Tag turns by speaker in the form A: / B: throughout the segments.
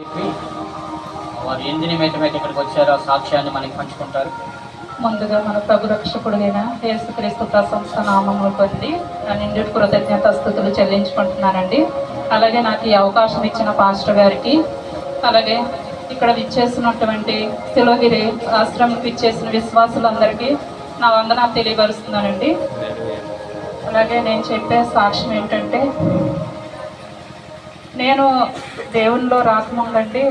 A: చెప్పి వారు ఎందు నిమిత్తమైతే ఇక్కడికి వచ్చారో సాక్ష్యాన్ని మనకి పంచుకుంటారు.
B: ముందుగా మన ప్రభు రక్షకుడైన యేసుక్రీస్తు ప్రశంస నామములు పొంది నిండు కృతజ్ఞతాస్తుతులు చెల్లించుకుంటున్నానండి. అలాగే నాకు ఈ అవకాశం ఇచ్చిన పాస్టర్ గారికి, అలాగే ఇక్కడ విచ్చేసినటువంటి శిలోగిరి ఆశ్రమంకి విచ్చేసిన విశ్వాసులందరికీ నా వందనాలు తెలియపరుస్తున్నానండి. అలాగే నేను చెప్పే సాక్ష్యం ఏంటంటే, నేను దేవునిలో రాకముందండి,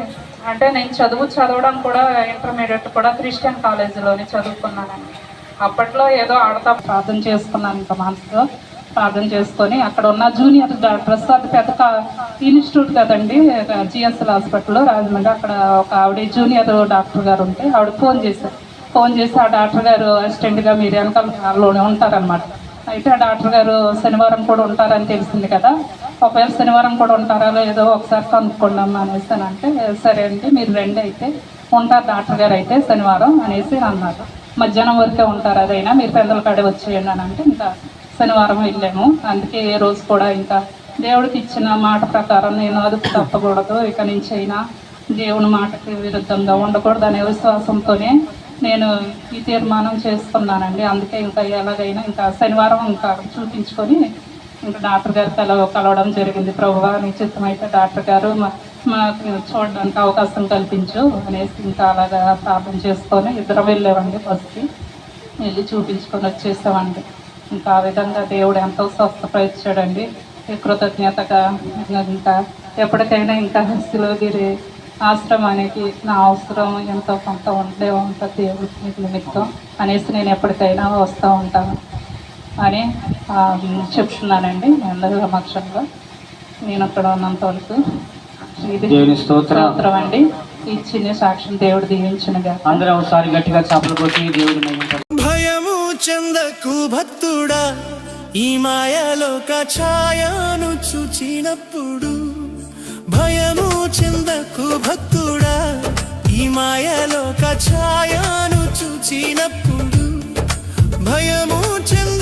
B: అంటే నేను చదవడం కూడా ఇంటర్మీడియట్ కూడా క్రిస్టియన్ కాలేజీలోనే చదువుకున్నానండి. అప్పట్లో ఏదో ఆడతా ప్రార్థన చేసుకున్నాను, ఇంకా మనసులో ప్రార్థన చేసుకొని అక్కడ ఉన్న జూనియర్ డాక్టర్స్, అది పెద్ద ఇన్స్టిట్యూట్ కదండి, జిఎస్ఎల్ హాస్పిటల్లో రాజమండ్రి, అక్కడ ఒక ఆవిడ జూనియర్ డాక్టర్ గారు ఉంటే ఆవిడ ఫోన్ చేసి ఆ డాక్టర్ గారు అసిస్టెంట్గా మీరు వెనకాలలోనే ఉంటారనమాట. అయితే ఆ డాక్టర్ గారు శనివారం కూడా ఉంటారని తెలిసింది కదా, ఒకవేళ శనివారం కూడా ఉంటారా లేదో ఒకసారి కనుక్కోండి అనేసి అంటే, సరే అండి మీరు రండి, అయితే ఉంటారు డాక్టర్ గారు అయితే శనివారం అనేసి అన్నారు. మధ్యాహ్నం వరకే ఉంటారు, అదైనా మీరు పెద్దల కాడే వచ్చేయండి అని అంటే ఇంకా శనివారం వెళ్ళాము. అందుకే ఏ రోజు కూడా ఇంకా దేవుడికి ఇచ్చిన మాట ప్రకారం నేను అదుపు తప్పకూడదు, ఇక నుంచి అయినా దేవుని మాటకి విరుద్ధంగా ఉండకూడదు అనే విశ్వాసంతోనే నేను ఈ తీర్మానం చేసుకున్నానండి. అందుకే ఇంకా ఎలాగైనా ఇంకా శనివారం ఇంకా చూపించుకొని ఇంకా డాక్టర్ గారు కలవడం జరిగింది. ప్రభువా నీ చిత్తమైతే డాక్టర్ గారు మాకు చూడడానికి అవకాశం కల్పించు అనేసి ఇంకా అలాగా ప్రార్థన చేసుకొని ఇద్దరం వెళ్ళామండి. బస్కి వెళ్ళి చూపించుకొని వచ్చేసామండి. ఇంకా ఆ విధంగా దేవుడు ఎంతో స్వస్థపరిచాడండి. కృతజ్ఞతగా ఇంకా ఎప్పటికైనా ఇంకా శిలోగిరి ఆశ్రమానికి నా అవసరం ఎంతో కొంత ఉంటుంది దేవుడి నిమిత్తం అనేసి నేను ఎప్పటికైనా వస్తూ ఉంటాను అని చెప్తున్నానండి. అందరి సమక్షంలో నేను అక్కడ ఉన్నంత వరకు
A: దేవుని స్తోత్రం
B: అండి. ఈ చిన్న సాక్ష్యం దేవుడు దీవించునుగా.
A: అందరూ ఒకసారి గట్టిగా చప్పట్లు కొట్టి దేవుడి
C: భయము చెందకు భక్తుడా, ఈ మాయలోక ఛాయను చూచినప్పుడు. భయము చెందకు భక్తుడా, ఈ మాయలోక ఛాయను చూచినప్పుడు. భయము చెంద